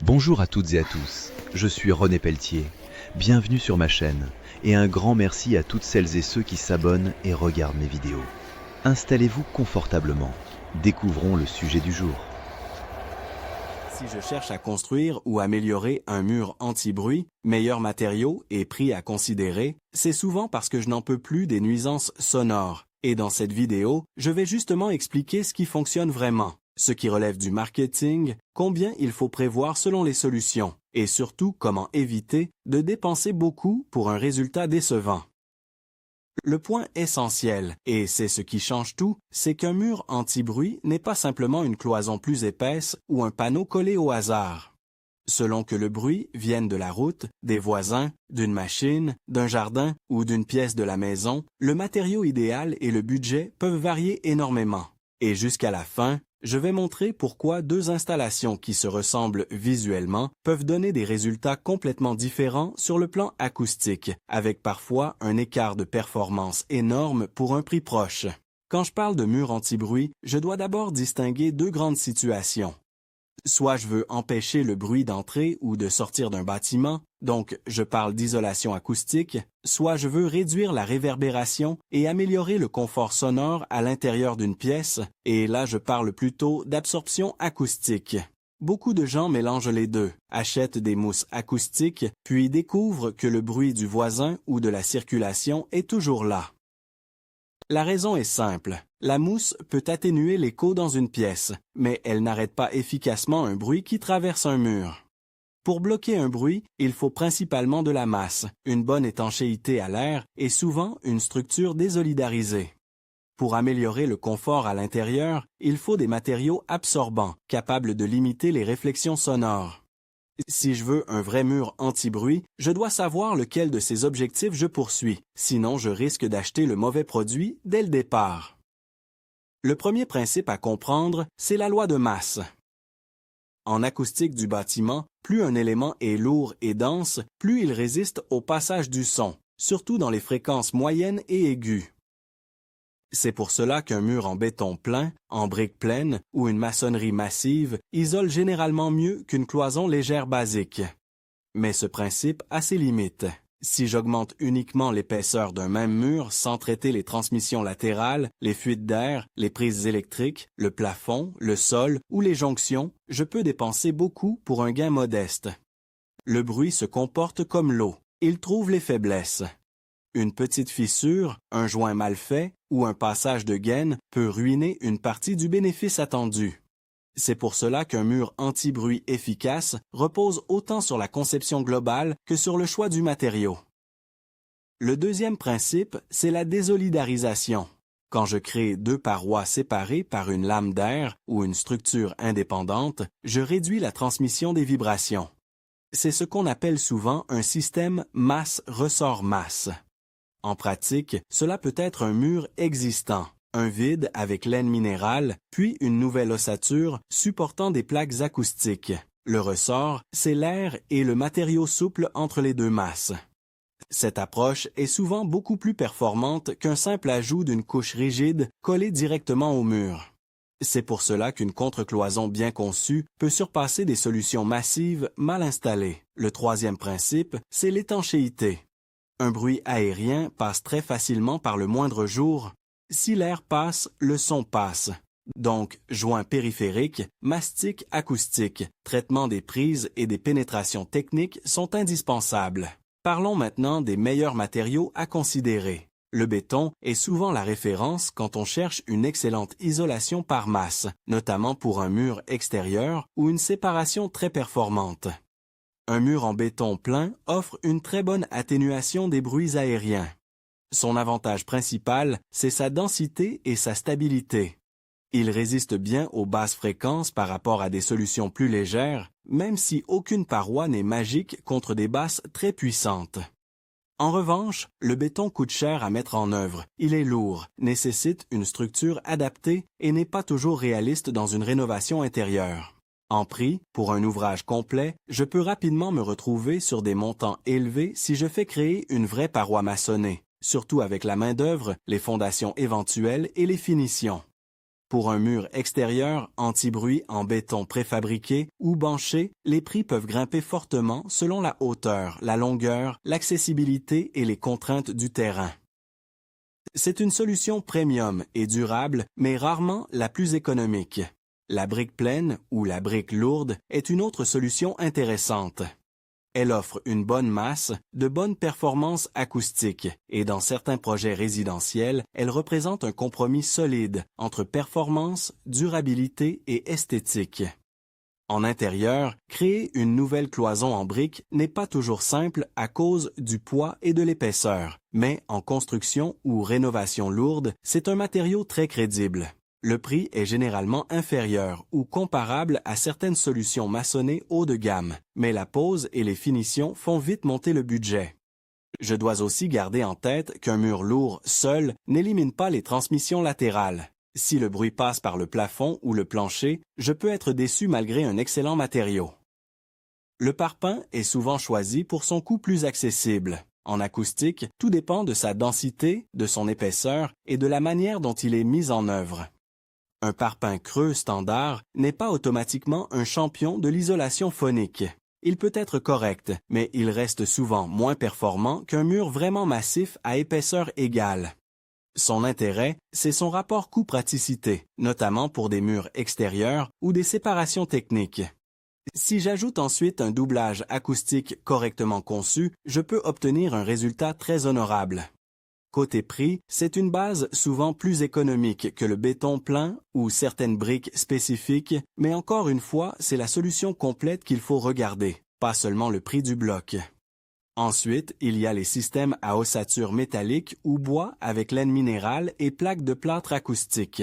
Bonjour à toutes et à tous, je suis René Pelletier. Bienvenue sur ma chaîne et un grand merci à toutes celles et ceux qui s'abonnent et regardent mes vidéos. Installez-vous confortablement, découvrons le sujet du jour. Si je cherche à construire ou améliorer un mur anti-bruit, meilleurs matériaux et prix à considérer, c'est souvent parce que je n'en peux plus des nuisances sonores. Et dans cette vidéo, je vais justement expliquer ce qui fonctionne vraiment, ce qui relève du marketing, combien il faut prévoir selon les solutions, et surtout comment éviter de dépenser beaucoup pour un résultat décevant. Le point essentiel, et c'est ce qui change tout, c'est qu'un mur anti-bruit n'est pas simplement une cloison plus épaisse ou un panneau collé au hasard. Selon que le bruit vienne de la route, des voisins, d'une machine, d'un jardin ou d'une pièce de la maison, le matériau idéal et le budget peuvent varier énormément. Et jusqu'à la fin, je vais montrer pourquoi deux installations qui se ressemblent visuellement peuvent donner des résultats complètement différents sur le plan acoustique, avec parfois un écart de performance énorme pour un prix proche. Quand je parle de mur anti-bruit, je dois d'abord distinguer deux grandes situations. Soit je veux empêcher le bruit d'entrer ou de sortir d'un bâtiment, donc je parle d'isolation acoustique, soit je veux réduire la réverbération et améliorer le confort sonore à l'intérieur d'une pièce, et là je parle plutôt d'absorption acoustique. Beaucoup de gens mélangent les deux, achètent des mousses acoustiques, puis découvrent que le bruit du voisin ou de la circulation est toujours là. La raison est simple. La mousse peut atténuer l'écho dans une pièce, mais elle n'arrête pas efficacement un bruit qui traverse un mur. Pour bloquer un bruit, il faut principalement de la masse, une bonne étanchéité à l'air et souvent une structure désolidarisée. Pour améliorer le confort à l'intérieur, il faut des matériaux absorbants, capables de limiter les réflexions sonores. Si je veux un vrai mur anti-bruit, je dois savoir lequel de ces objectifs je poursuis, sinon je risque d'acheter le mauvais produit dès le départ. Le premier principe à comprendre, c'est la loi de masse. En acoustique du bâtiment, plus un élément est lourd et dense, plus il résiste au passage du son, surtout dans les fréquences moyennes et aiguës. C'est pour cela qu'un mur en béton plein, en briques pleines ou une maçonnerie massive isole généralement mieux qu'une cloison légère basique. Mais ce principe a ses limites. Si j'augmente uniquement l'épaisseur d'un même mur sans traiter les transmissions latérales, les fuites d'air, les prises électriques, le plafond, le sol ou les jonctions, je peux dépenser beaucoup pour un gain modeste. Le bruit se comporte comme l'eau. Il trouve les faiblesses. Une petite fissure, un joint mal fait ou un passage de gaine peut ruiner une partie du bénéfice attendu. C'est pour cela qu'un mur anti-bruit efficace repose autant sur la conception globale que sur le choix du matériau. Le deuxième principe, c'est la désolidarisation. Quand je crée deux parois séparées par une lame d'air ou une structure indépendante, je réduis la transmission des vibrations. C'est ce qu'on appelle souvent un système masse-ressort-masse. En pratique, cela peut être un mur existant, un vide avec laine minérale, puis une nouvelle ossature supportant des plaques acoustiques. Le ressort, c'est l'air et le matériau souple entre les deux masses. Cette approche est souvent beaucoup plus performante qu'un simple ajout d'une couche rigide collée directement au mur. C'est pour cela qu'une contre-cloison bien conçue peut surpasser des solutions massives mal installées. Le troisième principe, c'est l'étanchéité. Un bruit aérien passe très facilement par le moindre jour. Si l'air passe, le son passe. Donc, joints périphériques, mastic acoustique, traitement des prises et des pénétrations techniques sont indispensables. Parlons maintenant des meilleurs matériaux à considérer. Le béton est souvent la référence quand on cherche une excellente isolation par masse, notamment pour un mur extérieur ou une séparation très performante. Un mur en béton plein offre une très bonne atténuation des bruits aériens. Son avantage principal, c'est sa densité et sa stabilité. Il résiste bien aux basses fréquences par rapport à des solutions plus légères, même si aucune paroi n'est magique contre des basses très puissantes. En revanche, le béton coûte cher à mettre en œuvre, il est lourd, nécessite une structure adaptée et n'est pas toujours réaliste dans une rénovation intérieure. En prix, pour un ouvrage complet, je peux rapidement me retrouver sur des montants élevés si je fais créer une vraie paroi maçonnée, surtout avec la main-d'œuvre, les fondations éventuelles et les finitions. Pour un mur extérieur anti-bruit en béton préfabriqué ou banché, les prix peuvent grimper fortement selon la hauteur, la longueur, l'accessibilité et les contraintes du terrain. C'est une solution premium et durable, mais rarement la plus économique. La brique pleine ou la brique lourde est une autre solution intéressante. Elle offre une bonne masse, de bonnes performances acoustiques et dans certains projets résidentiels, elle représente un compromis solide entre performance, durabilité et esthétique. En intérieur, créer une nouvelle cloison en briques n'est pas toujours simple à cause du poids et de l'épaisseur, mais en construction ou rénovation lourde, c'est un matériau très crédible. Le prix est généralement inférieur ou comparable à certaines solutions maçonnées haut de gamme, mais la pose et les finitions font vite monter le budget. Je dois aussi garder en tête qu'un mur lourd seul n'élimine pas les transmissions latérales. Si le bruit passe par le plafond ou le plancher, je peux être déçu malgré un excellent matériau. Le parpaing est souvent choisi pour son coût plus accessible. En acoustique, tout dépend de sa densité, de son épaisseur et de la manière dont il est mis en œuvre. Un parpaing creux standard n'est pas automatiquement un champion de l'isolation phonique. Il peut être correct, mais il reste souvent moins performant qu'un mur vraiment massif à épaisseur égale. Son intérêt, c'est son rapport coût-praticité, notamment pour des murs extérieurs ou des séparations techniques. Si j'ajoute ensuite un doublage acoustique correctement conçu, je peux obtenir un résultat très honorable. Côté prix, c'est une base souvent plus économique que le béton plein ou certaines briques spécifiques, mais encore une fois, c'est la solution complète qu'il faut regarder, pas seulement le prix du bloc. Ensuite, il y a les systèmes à ossature métallique ou bois avec laine minérale et plaques de plâtre acoustique.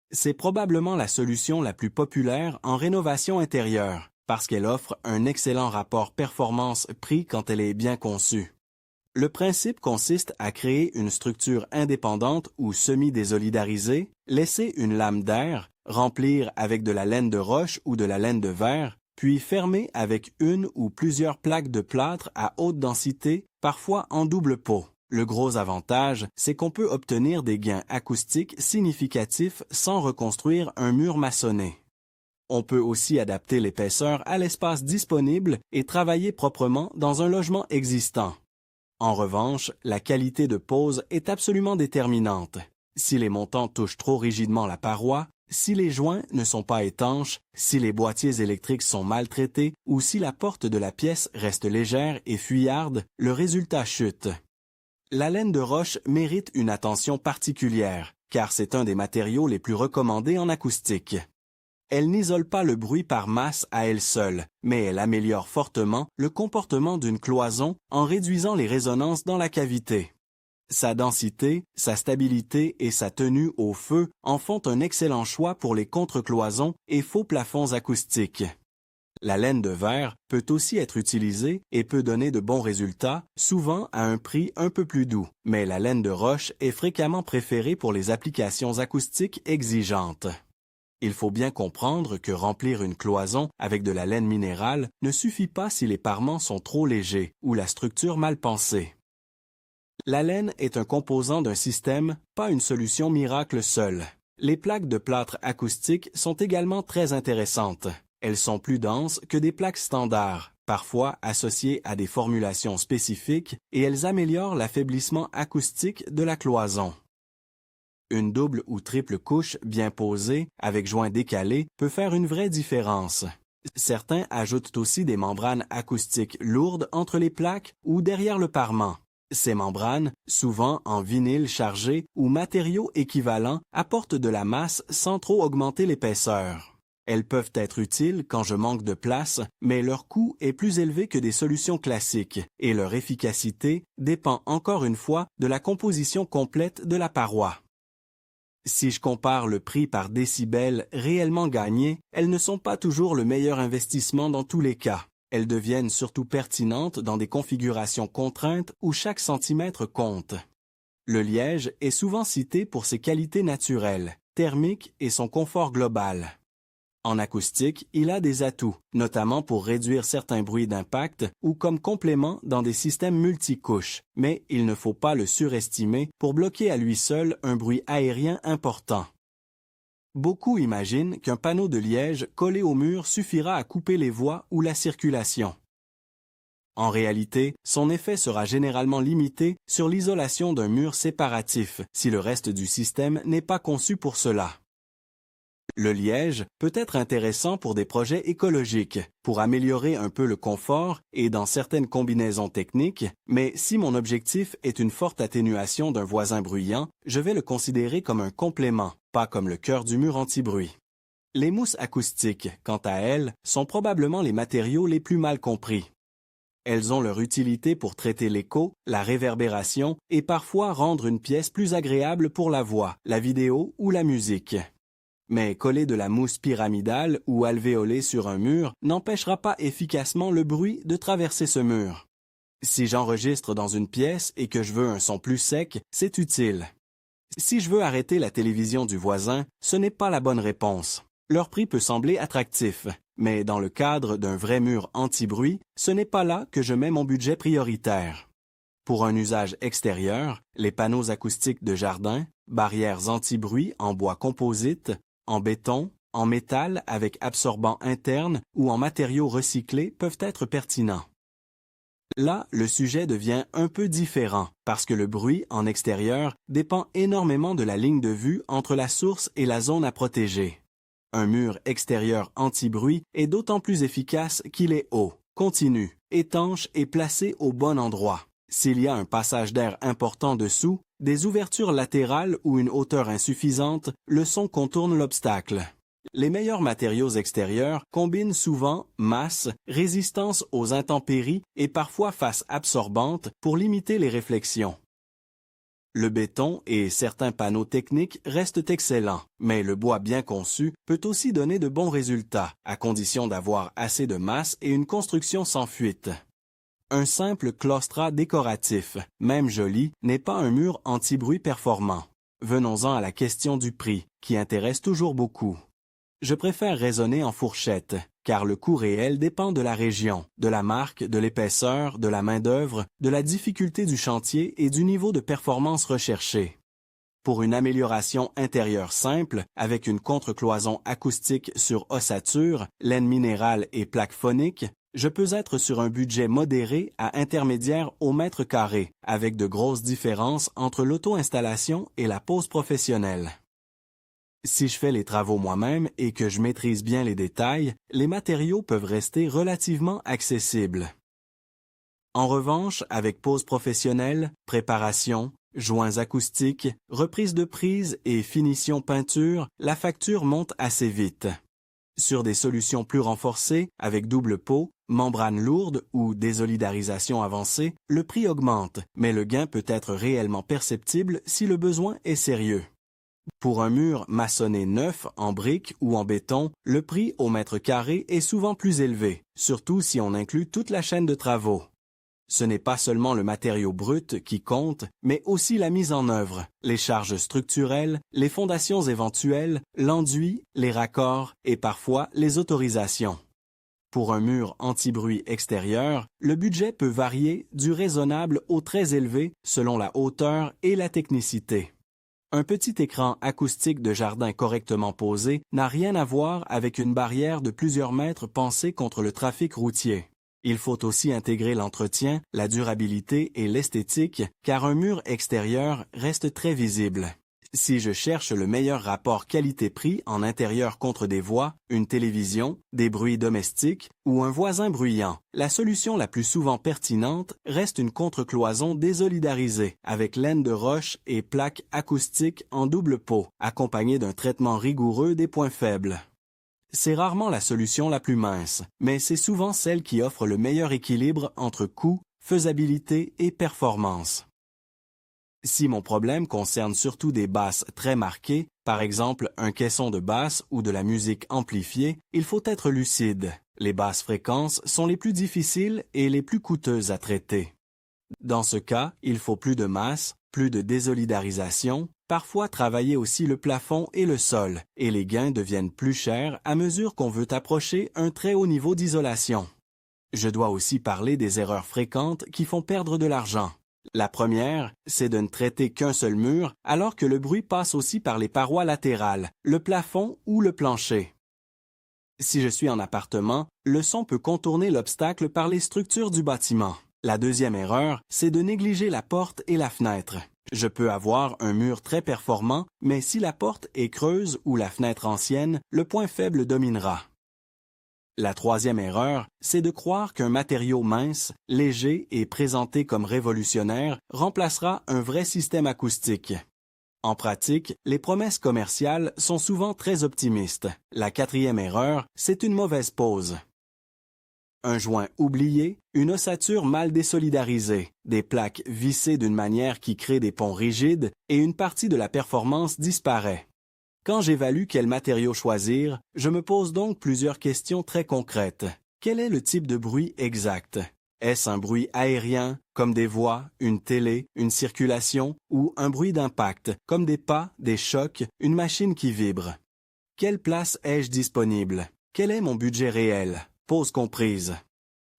C'est probablement la solution la plus populaire en rénovation intérieure, parce qu'elle offre un excellent rapport performance-prix quand elle est bien conçue. Le principe consiste à créer une structure indépendante ou semi-désolidarisée, laisser une lame d'air, remplir avec de la laine de roche ou de la laine de verre, puis fermer avec une ou plusieurs plaques de plâtre à haute densité, parfois en double pot. Le gros avantage, c'est qu'on peut obtenir des gains acoustiques significatifs sans reconstruire un mur maçonné. On peut aussi adapter l'épaisseur à l'espace disponible et travailler proprement dans un logement existant. En revanche, la qualité de pose est absolument déterminante. Si les montants touchent trop rigidement la paroi, si les joints ne sont pas étanches, si les boîtiers électriques sont maltraités ou si la porte de la pièce reste légère et fuyarde, le résultat chute. La laine de roche mérite une attention particulière, car c'est un des matériaux les plus recommandés en acoustique. Elle n'isole pas le bruit par masse à elle seule, mais elle améliore fortement le comportement d'une cloison en réduisant les résonances dans la cavité. Sa densité, sa stabilité et sa tenue au feu en font un excellent choix pour les contre-cloisons et faux plafonds acoustiques. La laine de verre peut aussi être utilisée et peut donner de bons résultats, souvent à un prix un peu plus doux, mais la laine de roche est fréquemment préférée pour les applications acoustiques exigeantes. Il faut bien comprendre que remplir une cloison avec de la laine minérale ne suffit pas si les parements sont trop légers ou la structure mal pensée. La laine est un composant d'un système, pas une solution miracle seule. Les plaques de plâtre acoustique sont également très intéressantes. Elles sont plus denses que des plaques standards, parfois associées à des formulations spécifiques, et elles améliorent l'affaiblissement acoustique de la cloison. Une double ou triple couche bien posée, avec joints décalés, peut faire une vraie différence. Certains ajoutent aussi des membranes acoustiques lourdes entre les plaques ou derrière le parement. Ces membranes, souvent en vinyle chargé ou matériaux équivalents, apportent de la masse sans trop augmenter l'épaisseur. Elles peuvent être utiles quand je manque de place, mais leur coût est plus élevé que des solutions classiques, et leur efficacité dépend encore une fois de la composition complète de la paroi. Si je compare le prix par décibel réellement gagné, elles ne sont pas toujours le meilleur investissement dans tous les cas. Elles deviennent surtout pertinentes dans des configurations contraintes où chaque centimètre compte. Le liège est souvent cité pour ses qualités naturelles, thermiques et son confort global. En acoustique, il a des atouts, notamment pour réduire certains bruits d'impact ou comme complément dans des systèmes multicouches, mais il ne faut pas le surestimer pour bloquer à lui seul un bruit aérien important. Beaucoup imaginent qu'un panneau de liège collé au mur suffira à couper les voies ou la circulation. En réalité, son effet sera généralement limité sur l'isolation d'un mur séparatif si le reste du système n'est pas conçu pour cela. Le liège peut être intéressant pour des projets écologiques, pour améliorer un peu le confort et dans certaines combinaisons techniques, mais si mon objectif est une forte atténuation d'un voisin bruyant, je vais le considérer comme un complément, pas comme le cœur du mur anti-bruit. Les mousses acoustiques, quant à elles, sont probablement les matériaux les plus mal compris. Elles ont leur utilité pour traiter l'écho, la réverbération et parfois rendre une pièce plus agréable pour la voix, la vidéo ou la musique. Mais coller de la mousse pyramidale ou alvéolée sur un mur n'empêchera pas efficacement le bruit de traverser ce mur. Si j'enregistre dans une pièce et que je veux un son plus sec, c'est utile. Si je veux arrêter la télévision du voisin, ce n'est pas la bonne réponse. Leur prix peut sembler attractif, mais dans le cadre d'un vrai mur anti-bruit, ce n'est pas là que je mets mon budget prioritaire. Pour un usage extérieur, les panneaux acoustiques de jardin, barrières anti-bruit en bois composite, en béton, en métal avec absorbant interne ou en matériaux recyclés peuvent être pertinents. Là, le sujet devient un peu différent parce que le bruit en extérieur dépend énormément de la ligne de vue entre la source et la zone à protéger. Un mur extérieur anti-bruit est d'autant plus efficace qu'il est haut, continu, étanche et placé au bon endroit. S'il y a un passage d'air important dessous, des ouvertures latérales ou une hauteur insuffisante, le son contourne l'obstacle. Les meilleurs matériaux extérieurs combinent souvent masse, résistance aux intempéries et parfois face absorbante pour limiter les réflexions. Le béton et certains panneaux techniques restent excellents, mais le bois bien conçu peut aussi donner de bons résultats, à condition d'avoir assez de masse et une construction sans fuite. Un simple claustrat décoratif, même joli, n'est pas un mur anti-bruit performant. Venons-en à la question du prix, qui intéresse toujours beaucoup. Je préfère raisonner en fourchette, car le coût réel dépend de la région, de la marque, de l'épaisseur, de la main-d'œuvre, de la difficulté du chantier et du niveau de performance recherché. Pour une amélioration intérieure simple, avec une contre-cloison acoustique sur ossature, laine minérale et plaques phoniques, je peux être sur un budget modéré à intermédiaire au mètre carré, avec de grosses différences entre l'auto-installation et la pose professionnelle. Si je fais les travaux moi-même et que je maîtrise bien les détails, les matériaux peuvent rester relativement accessibles. En revanche, avec pose professionnelle, préparation, joints acoustiques, reprise de prise et finition peinture, la facture monte assez vite. Sur des solutions plus renforcées, avec double pot, membrane lourde ou désolidarisation avancée, le prix augmente, mais le gain peut être réellement perceptible si le besoin est sérieux. Pour un mur maçonné neuf, en briques ou en béton, le prix au mètre carré est souvent plus élevé, surtout si on inclut toute la chaîne de travaux. Ce n'est pas seulement le matériau brut qui compte, mais aussi la mise en œuvre, les charges structurelles, les fondations éventuelles, l'enduit, les raccords et parfois les autorisations. Pour un mur anti-bruit extérieur, le budget peut varier du raisonnable au très élevé selon la hauteur et la technicité. Un petit écran acoustique de jardin correctement posé n'a rien à voir avec une barrière de plusieurs mètres pensée contre le trafic routier. Il faut aussi intégrer l'entretien, la durabilité et l'esthétique, car un mur extérieur reste très visible. Si je cherche le meilleur rapport qualité-prix en intérieur contre des voix, une télévision, des bruits domestiques ou un voisin bruyant, la solution la plus souvent pertinente reste une contre-cloison désolidarisée avec laine de roche et plaques acoustiques en double pot, accompagnée d'un traitement rigoureux des points faibles. C'est rarement la solution la plus mince, mais c'est souvent celle qui offre le meilleur équilibre entre coût, faisabilité et performance. Si mon problème concerne surtout des basses très marquées, par exemple un caisson de basse ou de la musique amplifiée, il faut être lucide. Les basses fréquences sont les plus difficiles et les plus coûteuses à traiter. Dans ce cas, il faut plus de masse, plus de désolidarisation, parfois travailler aussi le plafond et le sol, et les gains deviennent plus chers à mesure qu'on veut approcher un très haut niveau d'isolation. Je dois aussi parler des erreurs fréquentes qui font perdre de l'argent. La première, c'est de ne traiter qu'un seul mur, alors que le bruit passe aussi par les parois latérales, le plafond ou le plancher. Si je suis en appartement, le son peut contourner l'obstacle par les structures du bâtiment. La deuxième erreur, c'est de négliger la porte et la fenêtre. Je peux avoir un mur très performant, mais si la porte est creuse ou la fenêtre ancienne, le point faible dominera. La troisième erreur, c'est de croire qu'un matériau mince, léger et présenté comme révolutionnaire remplacera un vrai système acoustique. En pratique, les promesses commerciales sont souvent très optimistes. La quatrième erreur, c'est une mauvaise pose. Un joint oublié, une ossature mal désolidarisée, des plaques vissées d'une manière qui crée des ponts rigides et une partie de la performance disparaît. Quand j'évalue quel matériau choisir, je me pose donc plusieurs questions très concrètes. Quel est le type de bruit exact? Est-ce un bruit aérien, comme des voix, une télé, une circulation, ou un bruit d'impact, comme des pas, des chocs, une machine qui vibre? Quelle place ai-je disponible? Quel est mon budget réel? Pause comprise.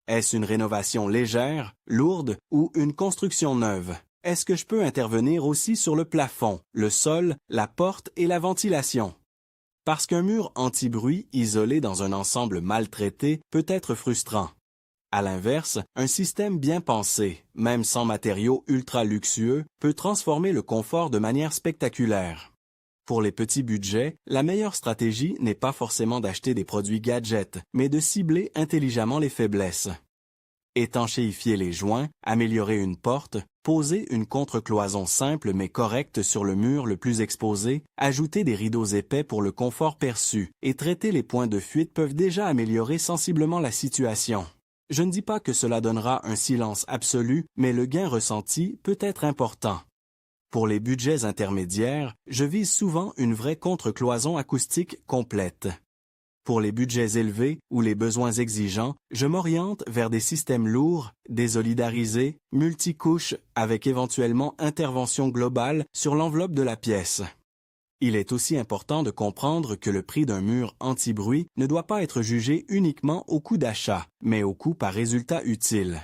Est-ce une rénovation légère, lourde ou une construction neuve? Est-ce que je peux intervenir aussi sur le plafond, le sol, la porte et la ventilation? Parce qu'un mur anti-bruit isolé dans un ensemble maltraité peut être frustrant. À l'inverse, un système bien pensé, même sans matériaux ultra luxueux, peut transformer le confort de manière spectaculaire. Pour les petits budgets, la meilleure stratégie n'est pas forcément d'acheter des produits gadgets, mais de cibler intelligemment les faiblesses. Étanchéifier les joints, améliorer une porte, poser une contre-cloison simple mais correcte sur le mur le plus exposé, ajouter des rideaux épais pour le confort perçu et traiter les points de fuite peuvent déjà améliorer sensiblement la situation. Je ne dis pas que cela donnera un silence absolu, mais le gain ressenti peut être important. Pour les budgets intermédiaires, je vise souvent une vraie contre-cloison acoustique complète. Pour les budgets élevés ou les besoins exigeants, je m'oriente vers des systèmes lourds, désolidarisés, multicouches, avec éventuellement intervention globale sur l'enveloppe de la pièce. Il est aussi important de comprendre que le prix d'un mur anti-bruit ne doit pas être jugé uniquement au coût d'achat, mais au coût par résultat utile.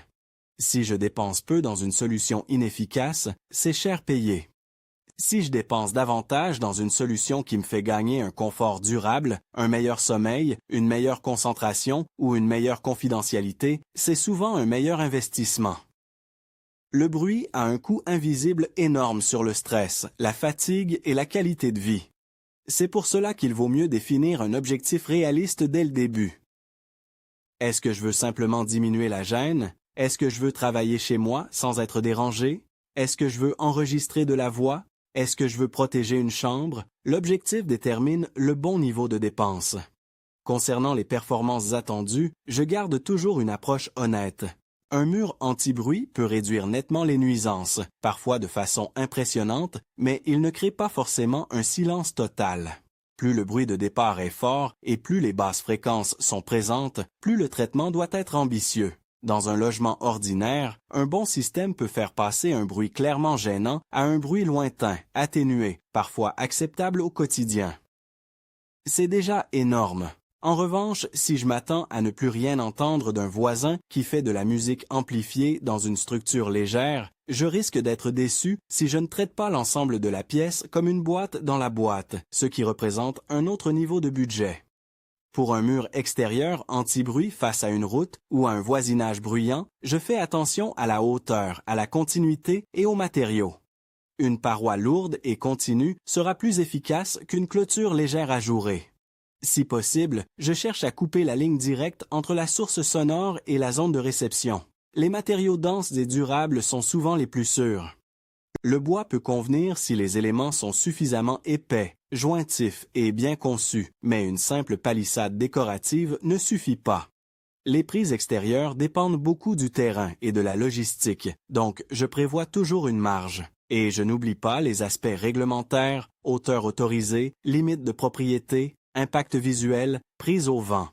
Si je dépense peu dans une solution inefficace, c'est cher payé. Si je dépense davantage dans une solution qui me fait gagner un confort durable, un meilleur sommeil, une meilleure concentration ou une meilleure confidentialité, c'est souvent un meilleur investissement. Le bruit a un coût invisible énorme sur le stress, la fatigue et la qualité de vie. C'est pour cela qu'il vaut mieux définir un objectif réaliste dès le début. Est-ce que je veux simplement diminuer la gêne? Est-ce que je veux travailler chez moi sans être dérangé? Est-ce que je veux enregistrer de la voix? Est-ce que je veux protéger une chambre? L'objectif détermine le bon niveau de dépense. Concernant les performances attendues, je garde toujours une approche honnête. Un mur anti-bruit peut réduire nettement les nuisances, parfois de façon impressionnante, mais il ne crée pas forcément un silence total. Plus le bruit de départ est fort et plus les basses fréquences sont présentes, plus le traitement doit être ambitieux. Dans un logement ordinaire, un bon système peut faire passer un bruit clairement gênant à un bruit lointain, atténué, parfois acceptable au quotidien. C'est déjà énorme. En revanche, si je m'attends à ne plus rien entendre d'un voisin qui fait de la musique amplifiée dans une structure légère, je risque d'être déçu si je ne traite pas l'ensemble de la pièce comme une boîte dans la boîte, ce qui représente un autre niveau de budget. Pour un mur extérieur anti-bruit face à une route ou à un voisinage bruyant, je fais attention à la hauteur, à la continuité et aux matériaux. Une paroi lourde et continue sera plus efficace qu'une clôture légère ajourée. Si possible, je cherche à couper la ligne directe entre la source sonore et la zone de réception. Les matériaux denses et durables sont souvent les plus sûrs. Le bois peut convenir si les éléments sont suffisamment épais, jointifs et bien conçus, mais une simple palissade décorative ne suffit pas. Les prises extérieures dépendent beaucoup du terrain et de la logistique, donc je prévois toujours une marge. Et je n'oublie pas les aspects réglementaires, hauteur autorisée, limites de propriété, impact visuel, prise au vent.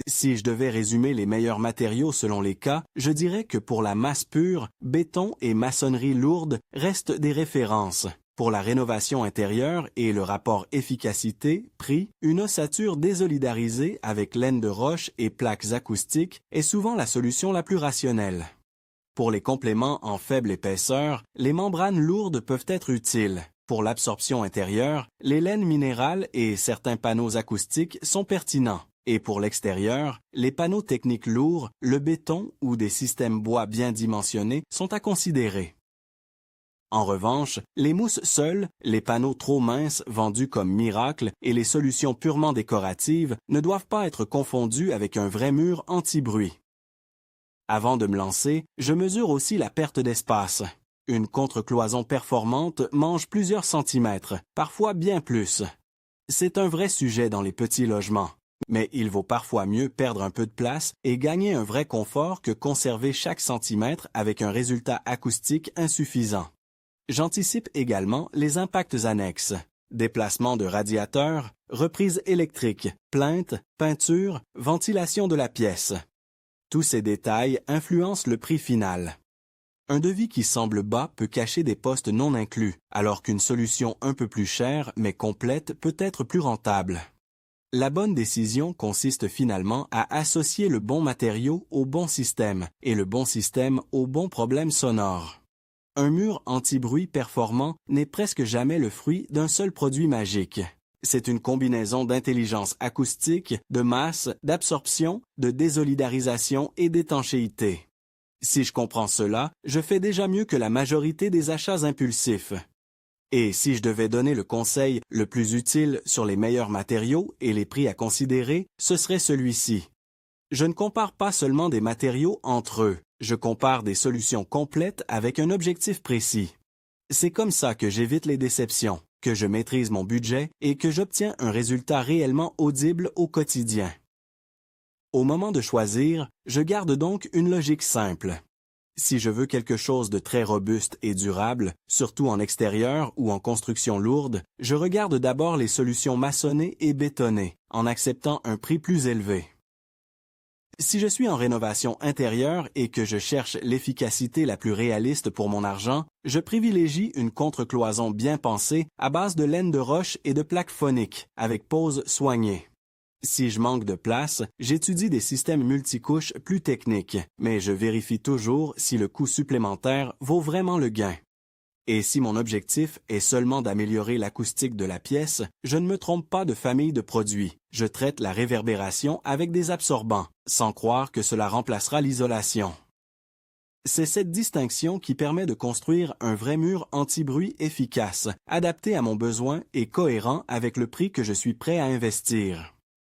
Si je devais résumer les meilleurs matériaux selon les cas, je dirais que pour la masse pure, béton et maçonnerie lourde restent des références. Pour la rénovation intérieure et le rapport efficacité-prix, une ossature désolidarisée avec laine de roche et plaques acoustiques est souvent la solution la plus rationnelle. Pour les compléments en faible épaisseur, les membranes lourdes peuvent être utiles. Pour l'absorption intérieure, les laines minérales et certains panneaux acoustiques sont pertinents. Et pour l'extérieur, les panneaux techniques lourds, le béton ou des systèmes bois bien dimensionnés sont à considérer. En revanche, les mousses seules, les panneaux trop minces vendus comme miracles et les solutions purement décoratives ne doivent pas être confondus avec un vrai mur anti-bruit. Avant de me lancer, je mesure aussi la perte d'espace. Une contre-cloison performante mange plusieurs centimètres, parfois bien plus. C'est un vrai sujet dans les petits logements. Mais il vaut parfois mieux perdre un peu de place et gagner un vrai confort que conserver chaque centimètre avec un résultat acoustique insuffisant. J'anticipe également les impacts annexes. Déplacement de radiateurs, reprise électrique, plainte, peinture, ventilation de la pièce. Tous ces détails influencent le prix final. Un devis qui semble bas peut cacher des postes non inclus, alors qu'une solution un peu plus chère mais complète peut être plus rentable. La bonne décision consiste finalement à associer le bon matériau au bon système et le bon système au bon problème sonore. Un mur anti-bruit performant n'est presque jamais le fruit d'un seul produit magique. C'est une combinaison d'intelligence acoustique, de masse, d'absorption, de désolidarisation et d'étanchéité. Si je comprends cela, je fais déjà mieux que la majorité des achats impulsifs. Et si je devais donner le conseil le plus utile sur les meilleurs matériaux et les prix à considérer, ce serait celui-ci. Je ne compare pas seulement des matériaux entre eux, je compare des solutions complètes avec un objectif précis. C'est comme ça que j'évite les déceptions, que je maîtrise mon budget et que j'obtiens un résultat réellement audible au quotidien. Au moment de choisir, je garde donc une logique simple. Si je veux quelque chose de très robuste et durable, surtout en extérieur ou en construction lourde, je regarde d'abord les solutions maçonnées et bétonnées, en acceptant un prix plus élevé. Si je suis en rénovation intérieure et que je cherche l'efficacité la plus réaliste pour mon argent, je privilégie une contre-cloison bien pensée à base de laine de roche et de plaques phoniques, avec pose soignée. Si je manque de place, j'étudie des systèmes multicouches plus techniques, mais je vérifie toujours si le coût supplémentaire vaut vraiment le gain. Et si mon objectif est seulement d'améliorer l'acoustique de la pièce, je ne me trompe pas de famille de produits. Je traite la réverbération avec des absorbants, sans croire que cela remplacera l'isolation. C'est cette distinction qui permet de construire un vrai mur anti-bruit efficace, adapté à mon besoin et cohérent avec le prix que je suis prêt à investir.